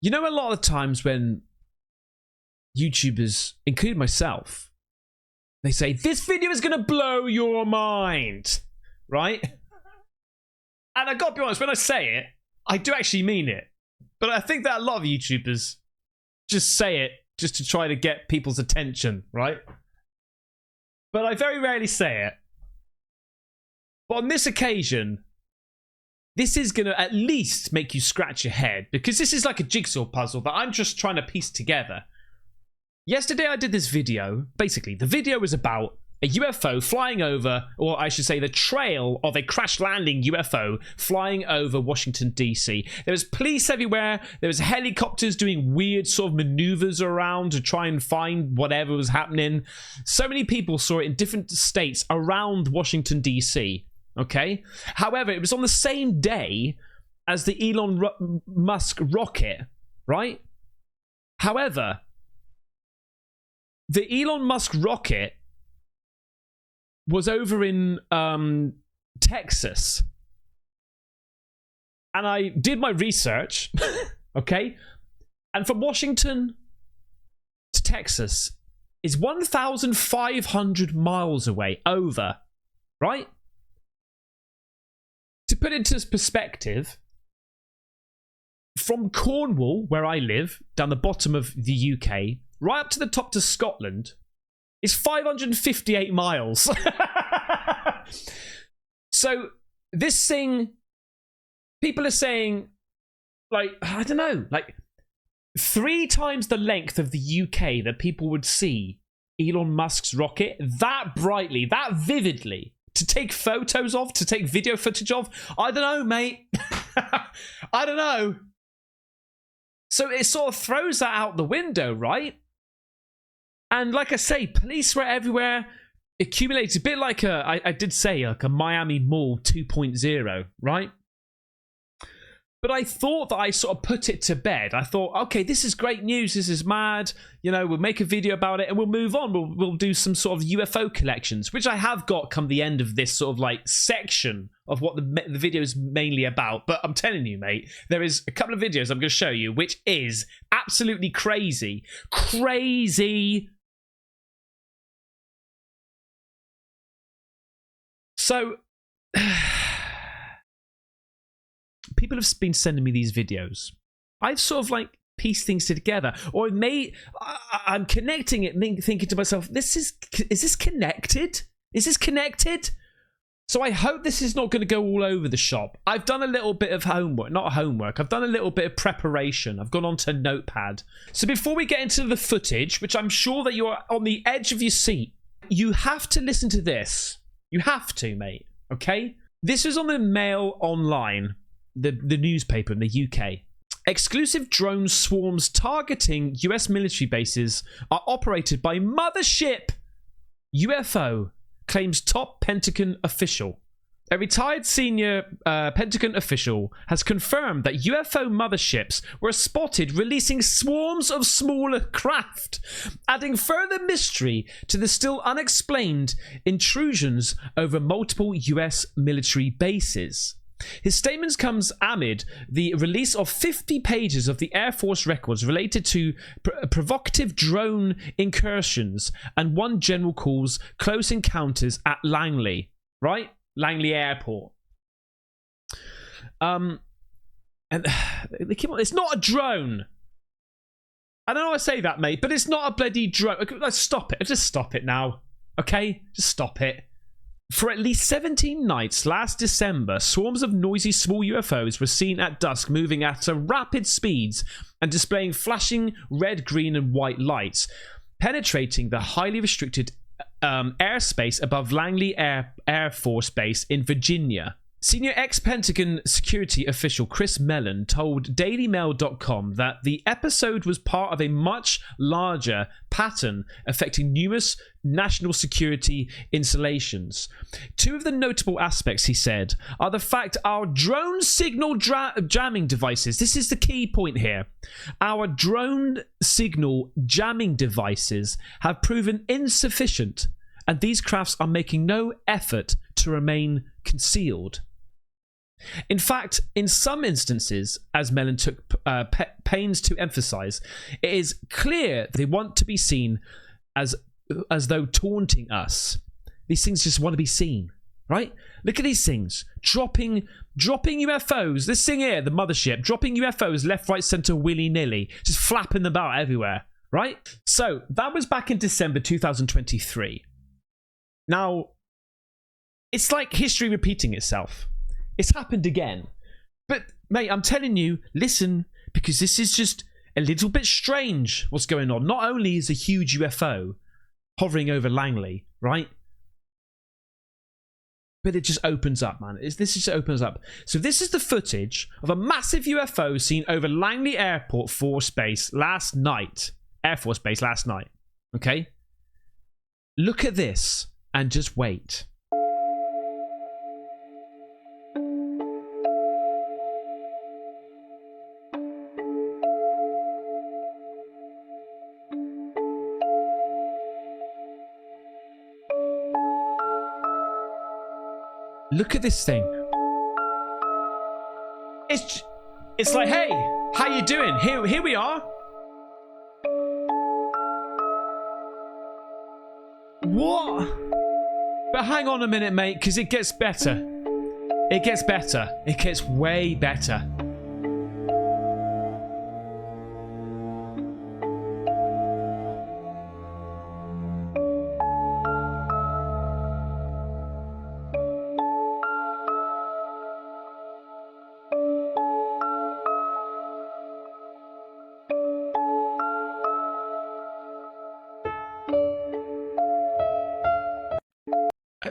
You know, a lot of the times when YouTubers, including myself, they say, this video is going to blow your mind, right? And I got to be honest, when I say it, I do actually mean it. But I think that a lot of YouTubers just say it just to try to get people's attention, right? But I very rarely say it. But on this occasion, this is going to at least make you scratch your head, because this is like a jigsaw puzzle that I'm just trying to piece together. Yesterday I did this video. Basically, the video was about a UFO flying over, or I should say the trail of a crash landing UFO flying over Washington, D.C. There was police everywhere. There was helicopters doing weird sort of maneuvers around to try and find whatever was happening. So many people saw it in different states around Washington, D.C. Okay? However, it was on the same day as the Elon Musk Rocket, right? However, the Elon Musk Rocket was over in Texas. And I did my research, okay? And from Washington to Texas is 1,500 miles away, over, right? To put it into perspective, from Cornwall, where I live, down the bottom of the UK, right up to the top to Scotland, is 558 miles. So this thing, people are saying, like, I don't know, like 3 times the length of the UK that people would see Elon Musk's rocket that brightly, that vividly, to take photos of, to take video footage of. I don't know, mate. I don't know. So it sort of throws that out the window, right? And like I say, police were everywhere, accumulated, a bit like I did say, like a Miami Mall 2.0, right? But I thought that I sort of put it to bed. I thought, okay, this is great news. This is mad. You know, we'll make a video about it and we'll move on. We'll do some sort of UFO collections, which I have got come the end of this sort of like section of what the video is mainly about. But I'm telling you, mate, there is a couple of videos I'm going to show you, which is absolutely crazy. Crazy. So, people have been sending me these videos. I've sort of like pieced things together, or I'm connecting it, thinking to myself, is this connected? Is this connected? So I hope this is not going to go all over the shop. I've done a little bit of homework, not homework. I've done a little bit of preparation. I've gone onto Notepad. So before we get into the footage, which I'm sure that you're on the edge of your seat, you have to listen to this. You have to, mate. Okay? This is on the Mail Online, the newspaper in the UK. Exclusive drone swarms targeting US military bases are operated by Mothership UFO, claims top Pentagon official. A retired senior Pentagon official has confirmed that UFO motherships were spotted releasing swarms of smaller craft, adding further mystery to the still unexplained intrusions over multiple US military bases. His statements comes amid the release of 50 pages of the Air Force records related to provocative drone incursions and one general calls close encounters at Langley, right? Langley Airport. And they came on, it's not a drone. I don't know how I say that, mate, but it's not a bloody drone. Let's stop it. Just stop it now. Okay? Just stop it. For at least 17 nights last December, swarms of noisy small UFOs were seen at dusk moving at rapid speeds and displaying flashing red, green, and white lights, penetrating the highly restricted airspace above Langley Air Force Base in Virginia. Senior ex-Pentagon security official Chris Mellon told DailyMail.com that the episode was part of a much larger pattern affecting numerous national security installations. 2 of the notable aspects, he said, are the fact our drone signal jamming devices, this is the key point here, our drone signal jamming devices have proven insufficient, and these crafts are making no effort to remain concealed. In fact, in some instances, as Mellon took pains to emphasize, it is clear they want to be seen as though taunting us. These things just want to be seen, right? Look at these things. Dropping UFOs. This thing here, the mothership, dropping UFOs left, right, center, willy-nilly. Just flapping them about everywhere, right? So, that was back in December 2023. Now, it's like history repeating itself. It's happened again. But, mate, I'm telling you, listen, because this is just a little bit strange what's going on. Not only is a huge UFO hovering over Langley, right? But it just opens up, man. This just opens up. So this is the footage of a massive UFO seen over Langley Airport Force Base last night. Air Force Base last night. Okay? Look at this and just wait. Look at this thing. It's like, hey, how you doing? Here we are. What? But hang on a minute, mate, because it gets better. It gets better. It gets way better.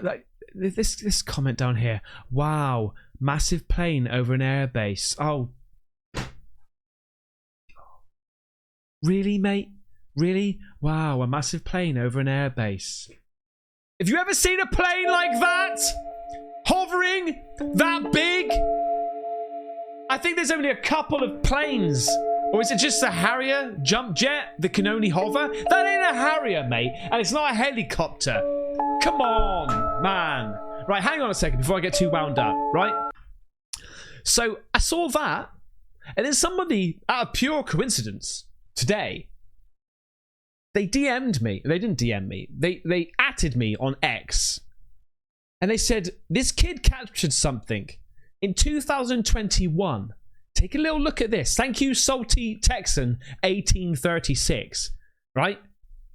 Like this comment down here. Wow, massive plane over an airbase. Oh, really, mate? Really? Wow, a massive plane over an airbase. Have you ever seen a plane like that? Hovering that big? I think there's only a couple of planes. Or is it just a Harrier jump jet that can only hover? That ain't a Harrier, mate. And it's not a helicopter. Come on, man. Right, hang on a second before I get too wound up, right? So I saw that, and then somebody, out of pure coincidence, today, they DM'd me. They didn't DM me. They atted me on X. And they said, this kid captured something in 2021. Take a little look at this. Thank you, Salty Texan 1836, right?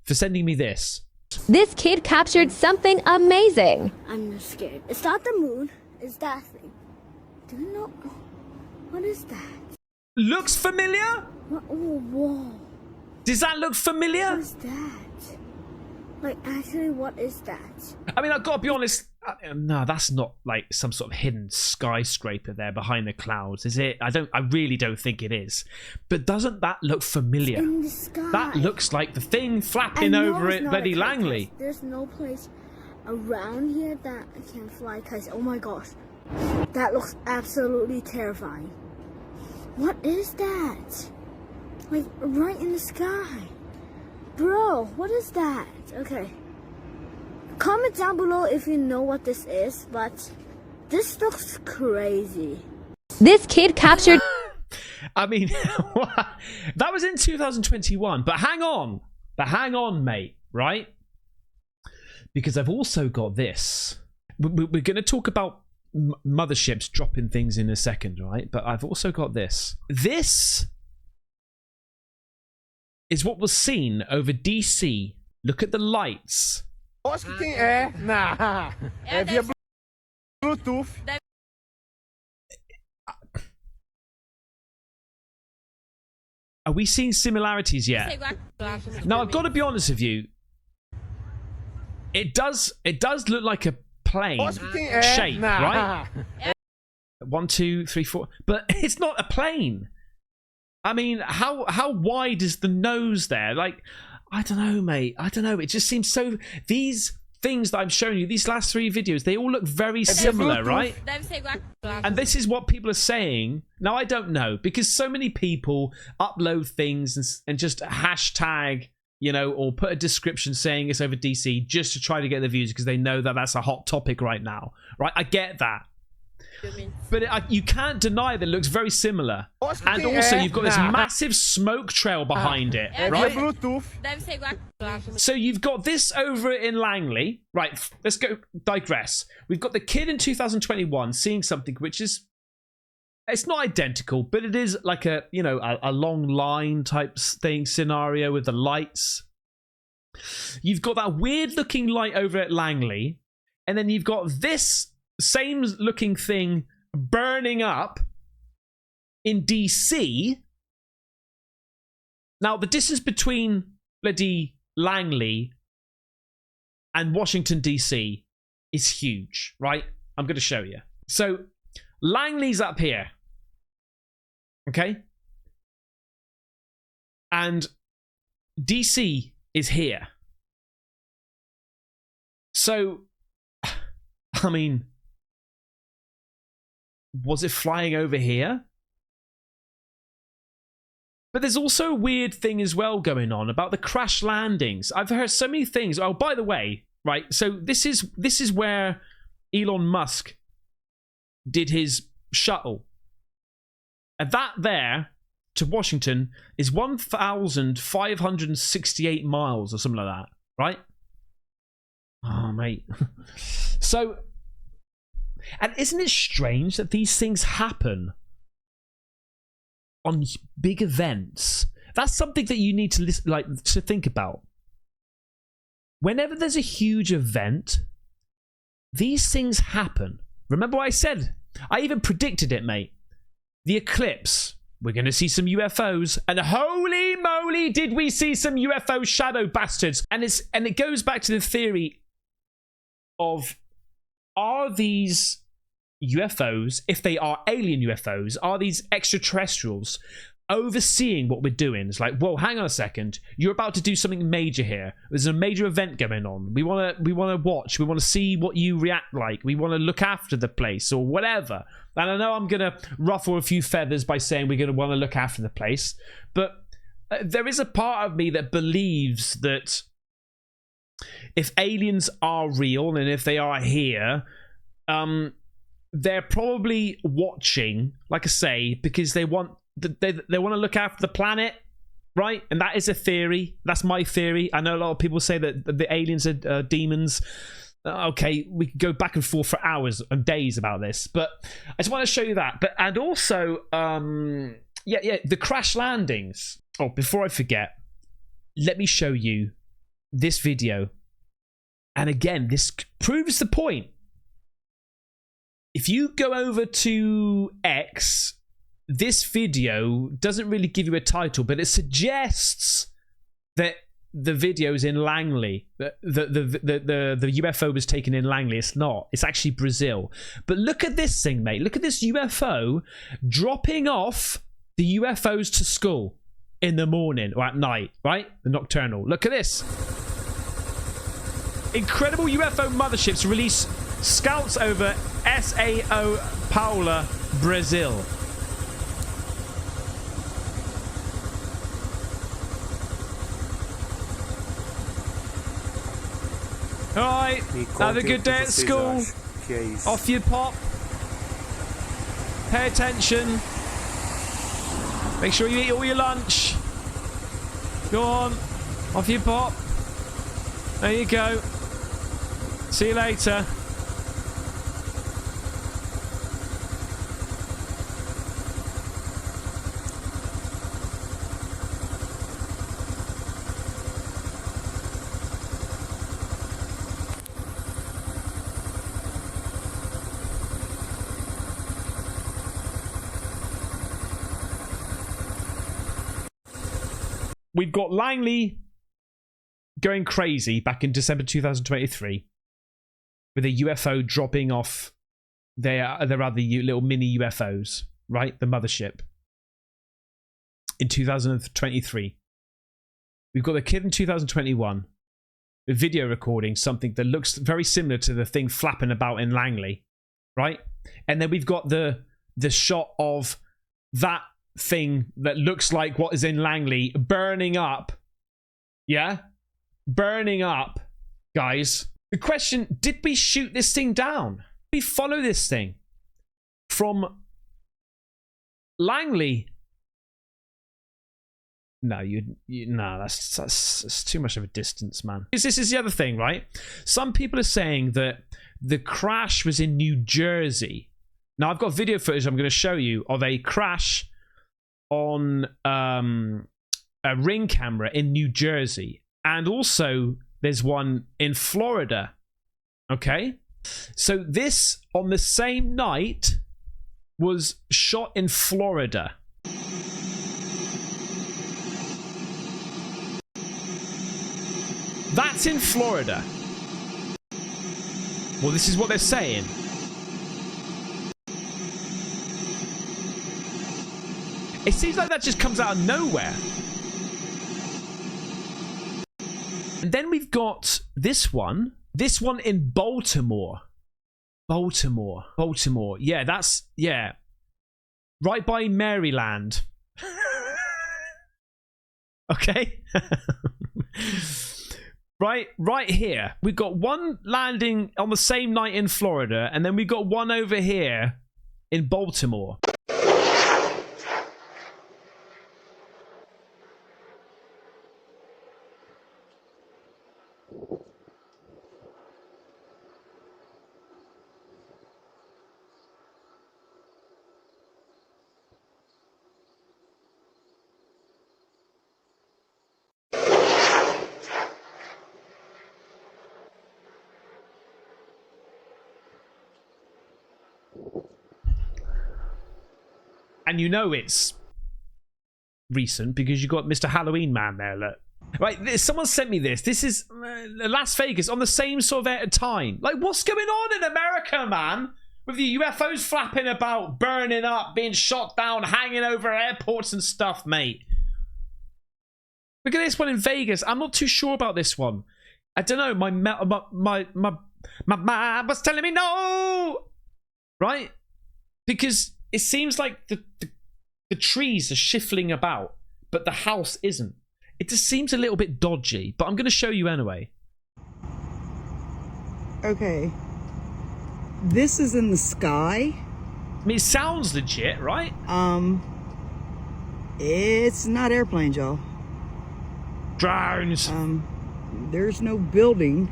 For sending me this. This kid captured something amazing. I'm just scared. It's not the moon. It's that thing. Do you know? What is that? Looks familiar? What? Oh, whoa. Does that look familiar? What is that? Like, actually, what is that? I mean, I've got to be honest. No, that's not like some sort of hidden skyscraper there behind the clouds, is it? I really don't think it is. But doesn't that look familiar? It's in the sky. That looks like the thing flapping over it, bloody Langley. There's no place around here that can fly kites. Oh my gosh. That looks absolutely terrifying. What is that? Like, right in the sky. Bro, what is that? Okay. Comment down below if you know what this is, but this looks crazy. This kid captured... I mean, that was in 2021, but hang on. Hang on, mate, right? Because I've also got this. We're going to talk about motherships dropping things in a second, right? But I've also got this. This is what was seen over DC. Look at the lights. Acho que tem. É, nah. É via Bluetooth. Are we seeing similarities yet? Now, I've got to be honest with you. It does look like a plane shape, right? 1, 2, 3, 4. But it's not a plane. I mean, how wide is the nose there? Like, I don't know, mate. I don't know. It just seems so... These things that I'm showing you, these last 3 videos, they all look very similar, right? And this is what people are saying. Now, I don't know, because so many people upload things and just hashtag, you know, or put a description saying it's over DC just to try to get the views because they know that that's a hot topic right now, right? I get that. But you can't deny that it looks very similar. And also, you've got this massive smoke trail behind it, right? So you've got this over in Langley. Right, let's go digress. We've got the kid in 2021 seeing something which is... It's not identical, but it is like a, you know, a long line type thing scenario with the lights. You've got that weird looking light over at Langley. And then you've got this same looking thing burning up in DC. Now, the distance between bloody Langley and Washington, DC is huge, right? I'm going to show you. So, Langley's up here. Okay? And DC is here. So, I mean, was it flying over here? But there's also a weird thing as well going on about the crash landings. I've heard so many things. Oh, by the way, right? So this is where Elon Musk did his shuttle. And that there to Washington is 1,568 miles or something like that, right? Oh, mate. So, and isn't it strange that these things happen on big events? That's something that you need to to think about. Whenever there's a huge event, these things happen. Remember what I said? I even predicted it, mate. The eclipse. We're going to see some UFOs, and holy moly, did we see some UFO shadow bastards? And it goes back to the theory of, are these UFOs, if they are alien UFOs, are these extraterrestrials overseeing what we're doing? It's like, whoa, hang on a second, you're about to do something major here. There's a major event going on. We want to watch. We want to see what you react like. We want to look after the place or whatever. And I know I'm going to ruffle a few feathers by saying we're going to want to look after the place, but there is a part of me that believes that if aliens are real and if they are here, they're probably watching, like I say, because they want to look after the planet, right? And that is a theory. That's my theory. I know a lot of people say that the aliens are demons. Okay, we could go back and forth for hours and days about this, but I just want to show you that. But and also, the crash landings. Oh, before I forget, let me show you this video. And again, this proves the point. If you go over to X, this video doesn't really give you a title, but it suggests that the video is in Langley. The UFO was taken in Langley. It's not. It's actually Brazil. But look at this thing, mate. Look at this UFO dropping off the UFOs to school in the morning or at night, right? The nocturnal. Look at this. Incredible UFO motherships release scouts over Sao Paulo, Brazil. Alright, have a good day at school. Off you pop. Pay attention. Make sure you eat all your lunch. Go on. Off you pop. There you go. See you later. We've got Langley going crazy back in December 2023 with a UFO dropping off their other little mini UFOs, right? The mothership. In 2023. We've got the kid in 2021 with video recording something that looks very similar to the thing flapping about in Langley, right? And then we've got the shot of that thing that looks like what is in Langley burning up. Yeah? Burning up, guys. The question, did we shoot this thing down? Did we follow this thing? from Langley. No, no, that's too much of a distance, man. Because this is the other thing, right? Some people are saying that the crash was in New Jersey. Now, I've got video footage I'm going to show you of a crash on a Ring camera in New Jersey. And also, there's one in Florida. Okay? So this, on the same night, was shot in Florida. That's in Florida. Well, this is what they're saying. It seems like that just comes out of nowhere. And then we've got this one in Baltimore. Baltimore. Yeah, that's, yeah. Right by Maryland. Okay? Right here. We've got one landing on the same night in Florida, and then we've got one over here in Baltimore. And you know it's recent because you got Mr. Halloween Man there, look. Right, someone sent me this. This is Las Vegas on the same sort of time. Like, what's going on in America, man? With the UFOs flapping about, burning up, being shot down, hanging over airports and stuff, mate. Look at this one in Vegas. I'm not too sure about this one. I don't know. My mind was telling me no. Right? Because it seems like the trees are shifting about, but the house isn't. It just seems a little bit dodgy, but I'm going to show you anyway. Okay. This is in the sky. I mean, it sounds legit, right? It's not airplanes, y'all. Drones. There's no building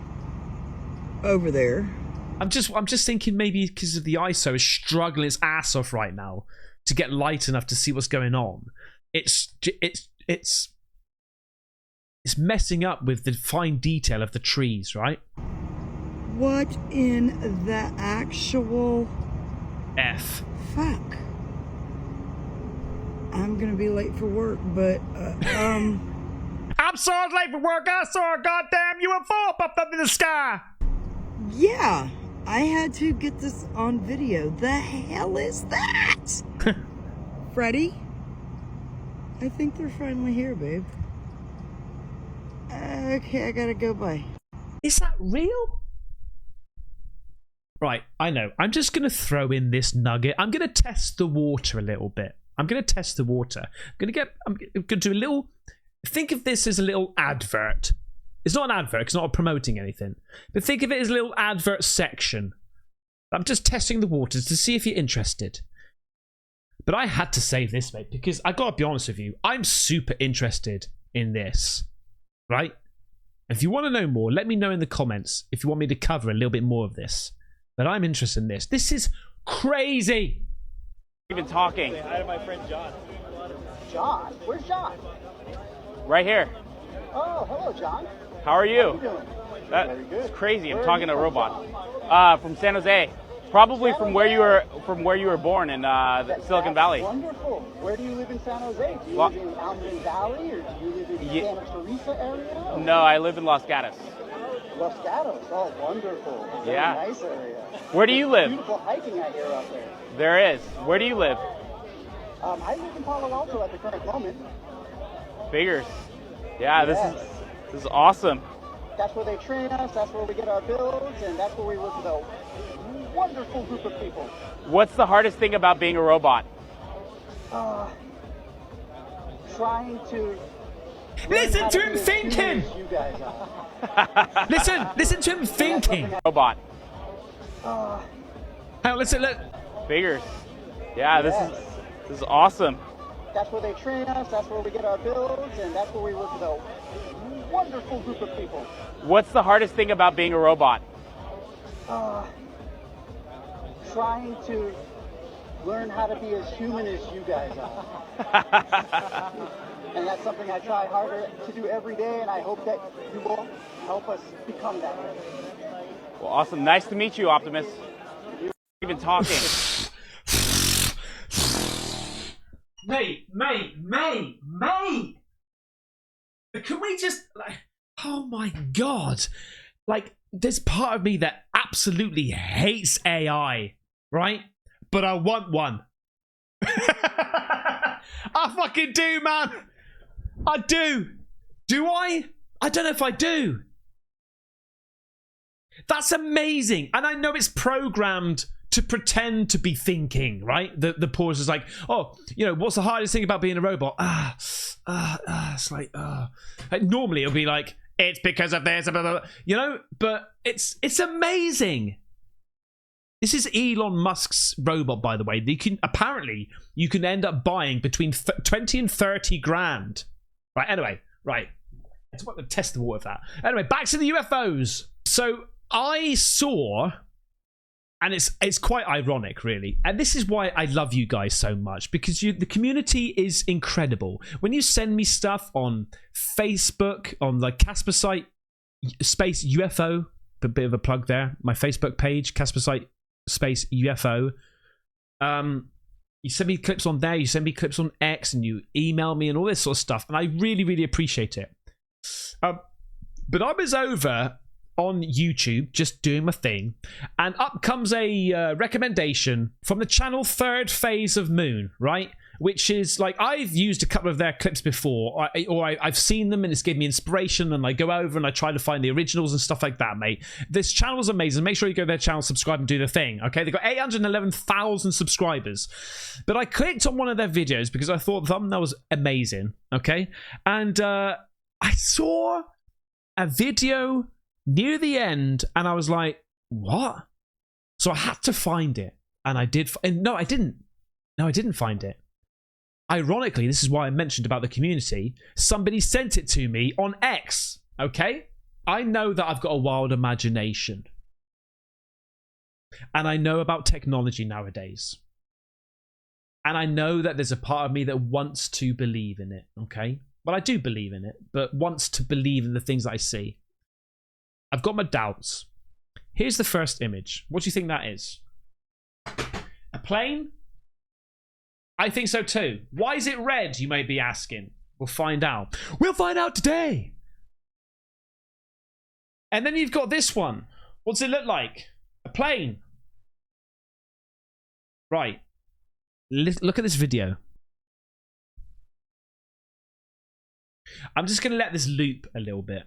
over there. I'm just thinking maybe because of the ISO is struggling its ass off right now to get light enough to see what's going on. It's messing up with the fine detail of the trees, right? What in the actual F? Fuck. I'm gonna be late for work, but I'm so late for work. I saw a goddamn UFO pop up in the sky. Yeah. I had to get this on video. The hell is that? Freddy? I think they're finally here, babe. Okay, I gotta go by. Is that real? Right, I know. I'm just going to throw in this nugget. I'm going to test the water a little bit. I'm going to test the water. I'm going to do a little... Think of this as a little advert. It's not an advert, it's not promoting anything. But think of it as a little advert section. I'm just testing the waters to see if you're interested. But I had to say this, mate, because I gotta be honest with you, I'm super interested in this. Right? If you want to know more, let me know in the comments if you want me to cover a little bit more of this. But I'm interested in this. This is crazy. Even talking. Say hi to my friend John. John? Where's John? Right here. Oh, hello, John. How are you? How are you doing? Very good. That's crazy. I'm Where talking to a from, robot. From San Jose. Probably San from Jose? where you were born in Silicon Valley. Wonderful. Where do you live in San Jose? Do you live in Almond Valley or do you live in Santa Teresa area? No, I live in Los Gatos. Los Gatos. Oh, wonderful. Very Yeah. nice area. Where do you live? Beautiful hiking I hear up there. There is. Where do you live? I live in Palo Alto at the current moment. Figures. Yeah, Yes. this is awesome. That's where they train us, that's where we get our builds, and that's where we work with a wonderful group of people. What's the hardest thing about being a robot? Trying to... Listen to him thinking. You guys are. Listen to him thinking. Robot. Hey, listen, look. Figures. Yeah, this is awesome. That's where they train us, that's where we get our builds, and that's where we work with a wonderful group of people. What's the hardest thing about being a robot? Trying to learn how to be as human as you guys are. And that's something I try harder to do every day, and I hope that you will help us become that way. Well, awesome. Nice to meet you, Optimus. You're even talking. Mate. Can we just, like, oh my God. Like, there's part of me that absolutely hates AI, right? But I want one. I fucking do, man. I do. Do I? I don't know if I do. That's amazing. And I know it's programmed to pretend to be thinking, right? The pause is like, oh, you know, what's the hardest thing about being a robot? It's like, normally it'll be like, it's because of this, blah, blah, blah, you know, but it's amazing. This is Elon Musk's robot, by the way. Apparently you can end up buying between 20 and 30 grand. Right, anyway, right. Let's want to test the water of that. Anyway, back to the UFOs. So I saw, and it's quite ironic, really. And this is why I love you guys so much, because the community is incredible. When you send me stuff on Facebook, on like Caspersight space UFO, a bit of a plug there, my Facebook page, Caspersight space UFO. You send me clips on there, you send me clips on X, and you email me and all this sort of stuff, and I really, really appreciate it. But I was over on YouTube just doing my thing, and up comes a recommendation from the channel Third Phase of Moon, right? Which is like, I've used a couple of their clips before, or I've seen them and it's given me inspiration, and I go over and I try to find the originals and stuff like that, mate. This channel is amazing. Make sure you go to their channel, subscribe, and do the thing, okay? They've got 811,000 subscribers. But I clicked on one of their videos because I thought the thumbnail was amazing, okay? And I saw a video near the end, and I was like, what? So I had to find it, and I did. No, I didn't. No, I didn't find it. Ironically, this is why I mentioned about the community. Somebody sent it to me on X, okay? I know that I've got a wild imagination. And I know about technology nowadays. And I know that there's a part of me that wants to believe in it, okay? Well, I do believe in it, but wants to believe in the things that I see. I've got my doubts. Here's the first image. What do you think that is? A plane? I think so too. Why is it red, you may be asking? We'll find out. We'll find out today. And then you've got this one. What's it look like? A plane. Right. Look at this video. I'm just going to let this loop a little bit.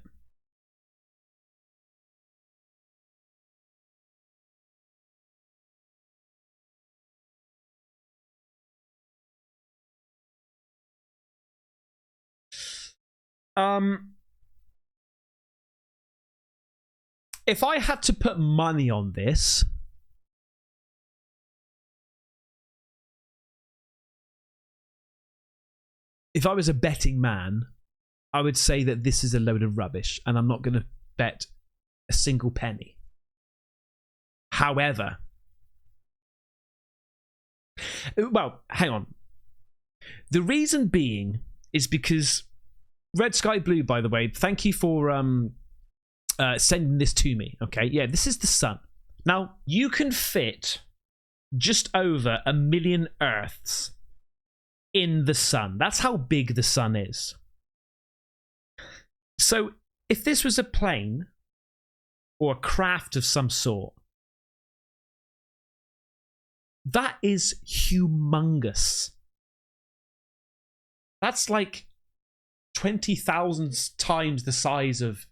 If I had to put money on this, if I was a betting man, I would say that this is a load of rubbish, and I'm not going to bet a single penny. However, well, hang on. The reason being is because Red Sky Blue, by the way, thank you for sending this to me. Okay, yeah, this is the sun. Now, you can fit just over 1 million Earths in the sun. That's how big the sun is. So, if this was a plane or a craft of some sort, that is humongous. That's like 20,000 times the size of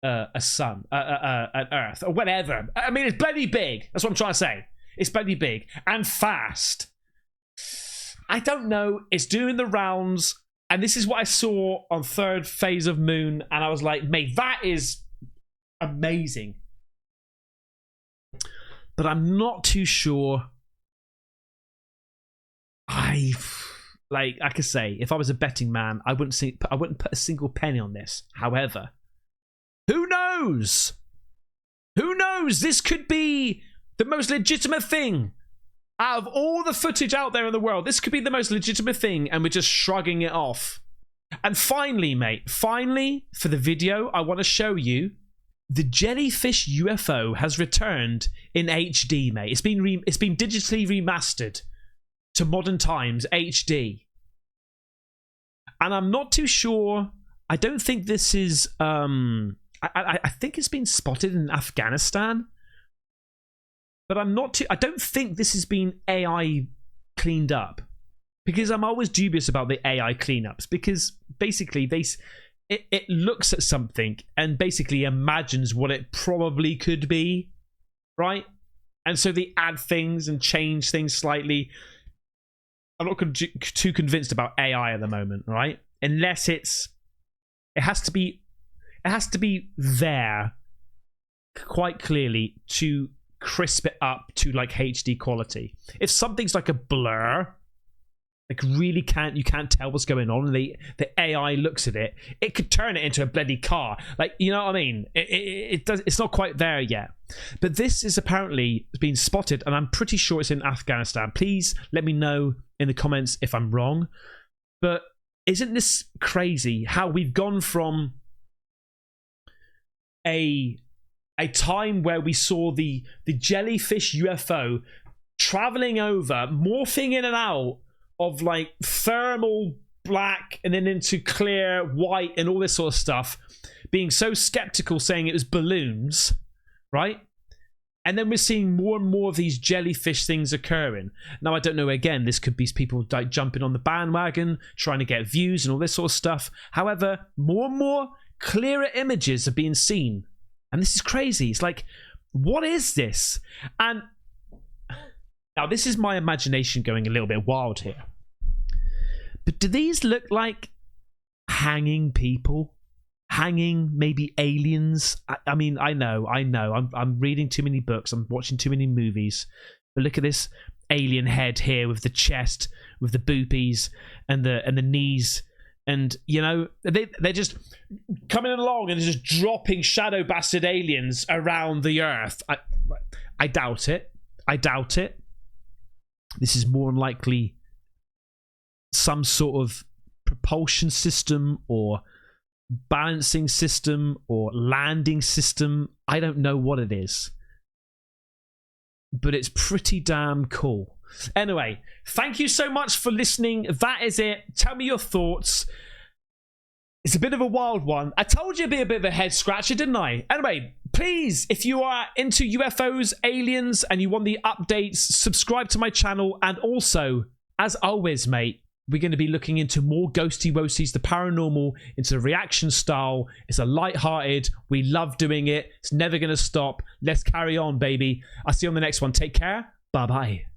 a sun, an Earth, or whatever. I mean, it's bloody big. That's what I'm trying to say. It's bloody big and fast. I don't know. It's doing the rounds, and this is what I saw on Third Phase of Moon, and I was like, mate, that is amazing. But I'm not too sure like I could say, if I was a betting man, I wouldn't put a single penny on this. However, who knows? Who knows? This could be the most legitimate thing. Out of all the footage out there in the world, this could be the most legitimate thing, and we're just shrugging it off. And finally, mate, for the video, I want to show you the Jellyfish UFO has returned in HD, mate. It's been digitally remastered to modern times, HD. And I'm not too sure. I don't think this is. I think it's been spotted in Afghanistan, but I'm not too. I don't think this has been AI cleaned up, because I'm always dubious about the AI cleanups, because basically it looks at something and basically imagines what it probably could be, right? And so they add things and change things slightly. I'm not too convinced about AI at the moment, right? Unless it has to be there quite clearly to crisp it up to like HD quality. If something's like a blur, like really you can't tell what's going on, and the AI looks at it, it could turn it into a bloody car. Like, you know what I mean? It's not quite there yet. But this is apparently being spotted, and I'm pretty sure it's in Afghanistan. Please let me know in the comments if I'm wrong. But isn't this crazy how we've gone from a time where we saw the Jellyfish UFO traveling over, morphing in and out of like thermal black and then into clear white and all this sort of stuff, being so skeptical, saying it was balloons, right? And then we're seeing more and more of these jellyfish things occurring. Now, I don't know, again, this could be people like jumping on the bandwagon, trying to get views and all this sort of stuff. However, more and more clearer images are being seen. And this is crazy. It's like, what is this? And now, this is my imagination going a little bit wild here. But do these look like hanging people? Hanging, maybe aliens? I mean, I know. I'm reading too many books. I'm watching too many movies. But look at this alien head here with the chest, with the boobies and the knees. And, you know, they're just coming along and just dropping shadow bastard aliens around the earth. I doubt it. I doubt it. This is more than likely some sort of propulsion system or balancing system or landing system. I don't know what it is, but it's pretty damn cool. Anyway, thank you so much for listening. That is it. Tell me your thoughts. It's a bit of a wild one. I told you it'd be a bit of a head scratcher, didn't I? Anyway, please, if you are into UFOs, aliens, and you want the updates, subscribe to my channel. And also, as always, mate, we're going to be looking into more ghosty wosties, the paranormal, into the reaction style. It's a light-hearted. We love doing it. It's never going to stop. Let's carry on, baby. I'll see you on the next one. Take care. Bye-bye.